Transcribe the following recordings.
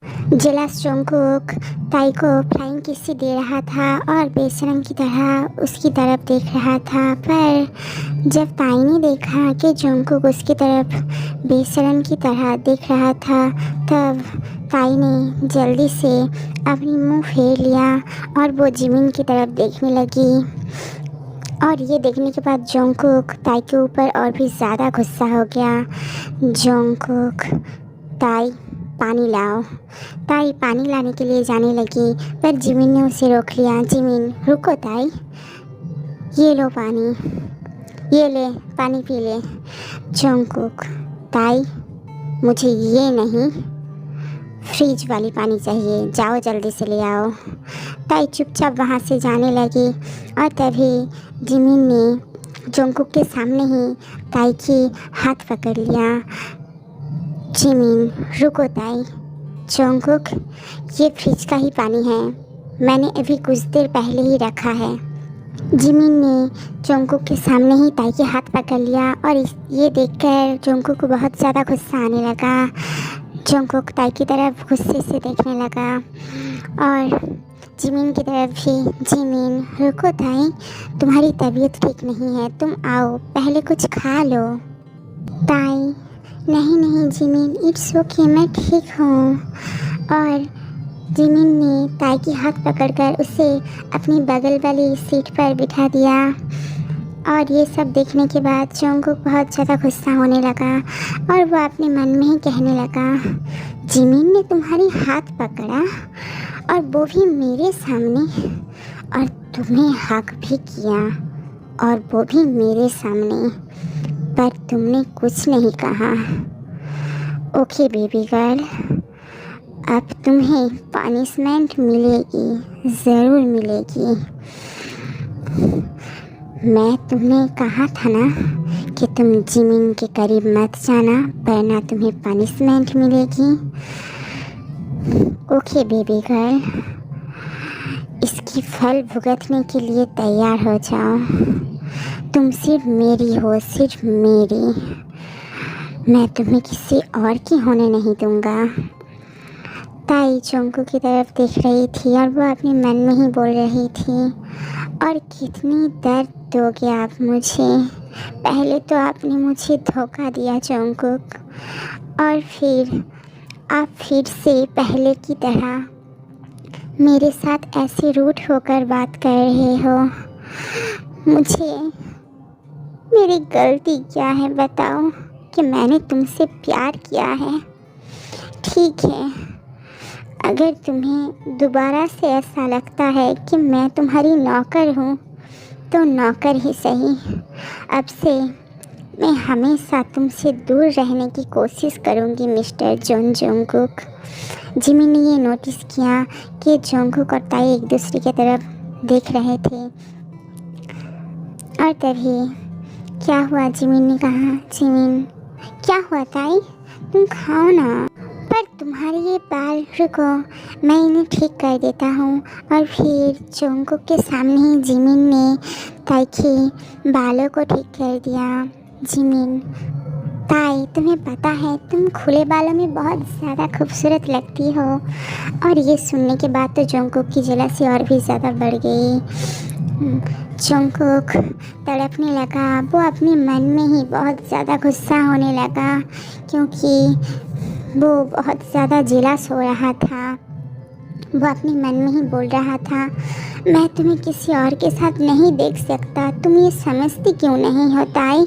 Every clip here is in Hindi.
जेलस जोंगकुक ताई को फ्लाइंग किस दे रहा था और बेशरम की तरह उसकी तरफ देख रहा था। पर जब ताई ने देखा कि जोंगकुक उसकी तरफ बेशरम की तरह देख रहा था, तब ताई ने जल्दी से अपनी मुंह फेर लिया और वो जिमिन की तरफ देखने लगी। और ये देखने के बाद जोंगकुक ताई के ऊपर और भी ज़्यादा गुस्सा हो गया। जोंगकुक, ताई पानी लाओ। ताई पानी लाने के लिए जाने लगी, पर जिमिन ने उसे रोक लिया। जिमिन, रुको ताई, ये लो पानी, ये ले पानी पी ले। जोंगकुक, ताई मुझे ये नहीं, फ्रिज वाली पानी चाहिए, जाओ जल्दी से ले आओ। ताई चुपचाप वहाँ से जाने लगी और तभी जिमिन ने जोंगकुक के सामने ही ताई की हाथ पकड़ लिया। जिमिन, रुको ताई। जोंगकुक, ये फ्रिज का ही पानी है, मैंने अभी कुछ देर पहले ही रखा है। जिमिन ने जोंगकुक के सामने ही ताई के हाथ पकड़ लिया और ये देखकर जोंगकुक को बहुत ज़्यादा गुस्सा आने लगा। जोंगकुक ताई की तरफ गुस्से से देखने लगा और जिमिन की तरफ भी। जिमिन, रुको ताई, तुम्हारी तबीयत ठीक नहीं है, तुम आओ पहले कुछ खा लो। ताई, नहीं नहीं जिमिन, इट्स ओके, मैं ठीक हूँ। और जिमिन ने ताई की हाथ पकड़कर उसे अपनी बगल वाली सीट पर बिठा दिया। और ये सब देखने के बाद जोंगकुक बहुत ज़्यादा गुस्सा होने लगा और वह अपने मन में ही कहने लगा, जिमिन ने तुम्हारी हाथ पकड़ा और वो भी मेरे सामने, और तुम्हें हक भी किया और वो भी मेरे सामने, पर तुमने कुछ नहीं कहा। ओके बेबी गर्ल, अब तुम्हें पनिशमेंट मिलेगी, ज़रूर मिलेगी। मैं तुमने कहा था ना कि तुम जिमिन के करीब मत जाना, वरना तुम्हें पनिशमेंट मिलेगी। ओके बेबी गर्ल, इसकी फल भुगतने के लिए तैयार हो जाओ। तुम सिर्फ मेरी हो, सिर्फ मेरी, मैं तुम्हें किसी और की होने नहीं दूंगा। ताई जोंगकुक की तरफ देख रही थी और वो अपने मन में ही बोल रही थी, और कितनी दर्द दोगे आप मुझे। पहले तो आपने मुझे धोखा दिया जोंगकुक, और फिर आप फिर से पहले की तरह मेरे साथ ऐसे रूठ होकर बात कर रहे हो। मुझे, मेरी गलती क्या है बताओ कि मैंने तुमसे प्यार किया है। ठीक है, अगर तुम्हें दोबारा से ऐसा लगता है कि मैं तुम्हारी नौकर हूँ तो नौकर ही सही। अब से मैं हमेशा तुमसे दूर रहने की कोशिश करूँगी मिस्टर जोंगकुक। जिमिन ने ये नोटिस किया कि जोंगकुक और ताई एक दूसरे की तरफ देख रहे थे, और तभी क्या हुआ, जिमिन ने कहा। जिमिन, क्या हुआ ताई, तुम खाओ ना। पर तुम्हारे ये बाल, रुको मैं इन्हें ठीक कर देता हूँ। और फिर जोंगकुक के सामने ही जिमिन ने ताई के बालों को ठीक कर दिया। जिमिन, ताई तुम्हें पता है तुम खुले बालों में बहुत ज़्यादा खूबसूरत लगती हो। और ये सुनने के बाद तो जोंगकुक की जेलसी और भी ज़्यादा बढ़ गई। जोंगकुक तड़पने लगा, वो अपने मन में ही बहुत ज़्यादा गुस्सा होने लगा, क्योंकि वो बहुत ज़्यादा जेलस हो रहा था। वो अपने मन में ही बोल रहा था, मैं तुम्हें किसी और के साथ नहीं देख सकता, तुम ये समझती क्यों नहीं हो ताई।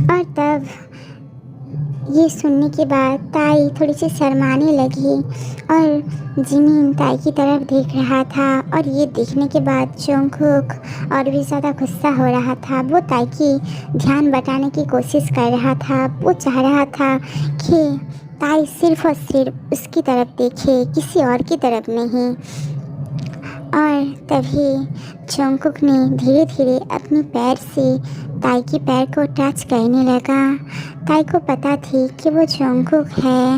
और तब ये सुनने के बाद ताई थोड़ी सी शर्माने लगी और जिमिन ताई की तरफ देख रहा था। और ये देखने के बाद जोंगकुक और भी ज़्यादा गुस्सा हो रहा था। वो ताई की ध्यान बटाने की कोशिश कर रहा था। वो चाह रहा था कि ताई सिर्फ और सिर्फ उसकी तरफ देखे, किसी और की तरफ नहीं। और तभी जोंगकुक ने धीरे धीरे अपने पैर से ताई के पैर को टच करने लगा। ताई को पता थी कि वो जोंगकुक है।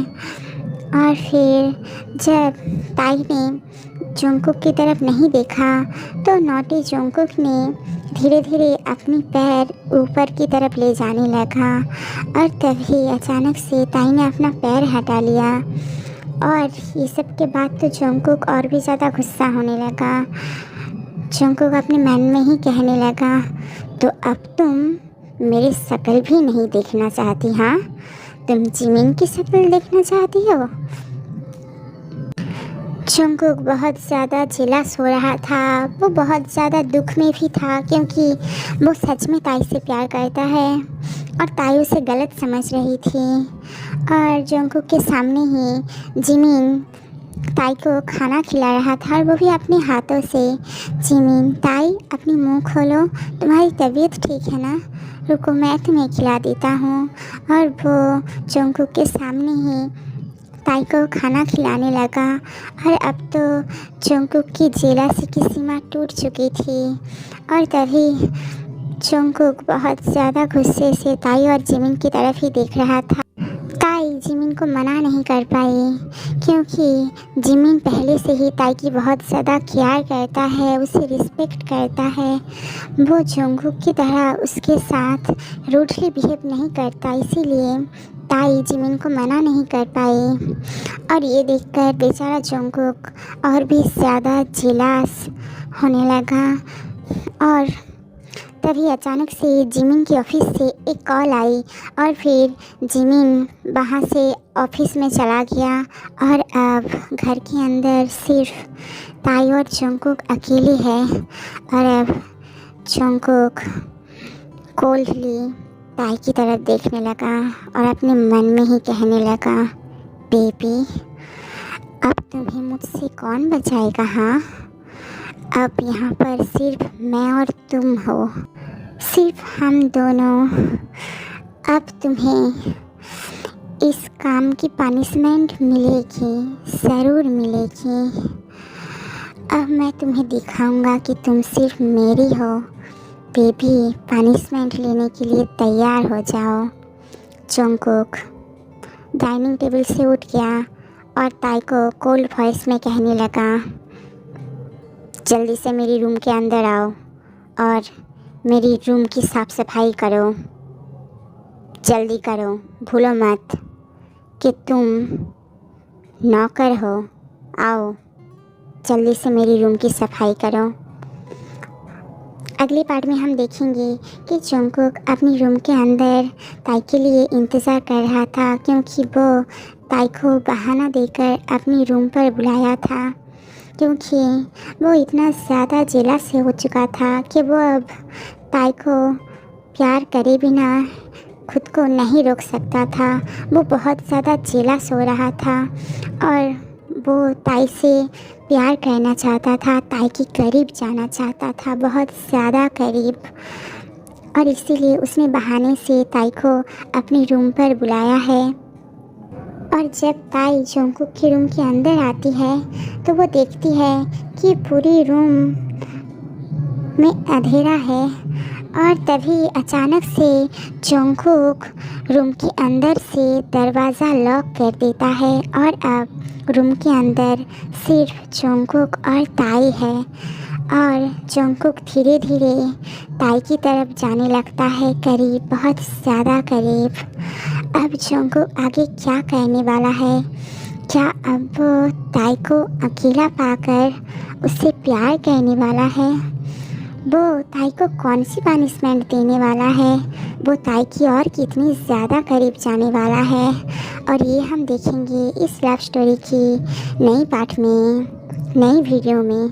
और फिर जब ताई ने जोंगकुक की तरफ नहीं देखा तो नॉटी जोंगकुक ने धीरे धीरे अपनी पैर ऊपर की तरफ ले जाने लगा और तभी अचानक से ताई ने अपना पैर हटा लिया। और ये सब के बाद तो जंगकुक और भी ज़्यादा गुस्सा होने लगा। जंगकुक अपने मन में ही कहने लगा, तो अब तुम मेरी शक्ल भी नहीं देखना चाहती? हाँ, तुम जिमिन की शक्ल देखना चाहती हो? जंगकुक बहुत ज़्यादा जेलस हो रहा था। वो बहुत ज़्यादा दुख में भी था क्योंकि वो सच में ताई से प्यार करता है और ताई उसे गलत समझ रही थी। और जंगकुक के सामने ही जिमिन ताई को खाना खिला रहा था और वो भी अपने हाथों से। जिमिन, ताई अपनी मुंह खोलो, तुम्हारी तबीयत ठीक है ना? रुको, मैं तुम्हें खिला देता हूँ। और वो जंगकुक के सामने ही ताई को खाना खिलाने लगा। और अब तो जंगकुक की जेलसी की सीमा टूट चुकी थी। और तभी जंगकुक बहुत ज़्यादा गुस्से से ताई और जिमिन की तरफ ही देख रहा था। ताई जिमिन को मना नहीं कर पाई क्योंकि जिमिन पहले से ही ताई की बहुत ज़्यादा केयर करता है, उसे रिस्पेक्ट करता है। वो जंगकुक की तरह उसके साथ रूडली बिहेव नहीं करता, इसीलिए ताई जिमिन को मना नहीं कर पाई। और ये देखकर बेचारा जंगकुक और भी ज़्यादा जेलस होने लगा। और तभी अचानक से जिमिन की ऑफ़िस से एक कॉल आई और फिर जिमिन वहाँ से ऑफ़िस में चला गया। और अब घर के अंदर सिर्फ ताई और जंगकुक अकेले है। और अब जंगकुक कोल्डली ताई की तरफ देखने लगा और अपने मन में ही कहने लगा, बेबी, अब तुम्हें मुझसे कौन बचाएगा? हाँ, अब यहाँ पर सिर्फ मैं और तुम हो, सिर्फ हम दोनों। अब तुम्हें इस काम की पनिशमेंट मिलेगी, ज़रूर मिलेगी। अब मैं तुम्हें दिखाऊंगा कि तुम सिर्फ मेरी हो। बेबी, पनिशमेंट लेने के लिए तैयार हो जाओ। जंगकुक डाइनिंग टेबल से उठ गया और ताई को कोल्ड वॉइस में कहने लगा, जल्दी से मेरी रूम के अंदर आओ और मेरी रूम की साफ़ सफाई करो। जल्दी करो, भूलो मत कि तुम नौकर हो। आओ, जल्दी से मेरी रूम की सफाई करो। अगले पार्ट में हम देखेंगे कि जंगकुक अपनी रूम के अंदर ताई के लिए इंतज़ार कर रहा था क्योंकि वो ताई को बहाना देकर अपनी रूम पर बुलाया था, क्योंकि वो इतना ज़्यादा जेलस हो चुका था कि वो अब ताई को प्यार करे बिना खुद को नहीं रोक सकता था। वो बहुत ज़्यादा जेलस हो रहा था और वो ताई से प्यार करना चाहता था, ताई के करीब जाना चाहता था, बहुत ज़्यादा करीब। और इसीलिए उसने बहाने से ताई को अपनी रूम पर बुलाया है। और जब ताई जंगकुक के रूम के अंदर आती है तो वो देखती है कि पूरी रूम में अंधेरा है। और तभी अचानक से जंगकुक रूम के अंदर से दरवाज़ा लॉक कर देता है और अब रूम के अंदर सिर्फ जंगकुक और ताई है। और जंगकुक धीरे धीरे ताई की तरफ जाने लगता है, करीब, बहुत ज़्यादा करीब। अब जंगकुक आगे क्या करने वाला है? क्या अब वो ताई को अकेला पाकर उससे प्यार करने वाला है? वो ताई को कौन सी पनिशमेंट देने वाला है? वो ताई की और कितनी ज़्यादा करीब जाने वाला है? और ये हम देखेंगे इस लव स्टोरी की नई पार्ट में, नई वीडियो में।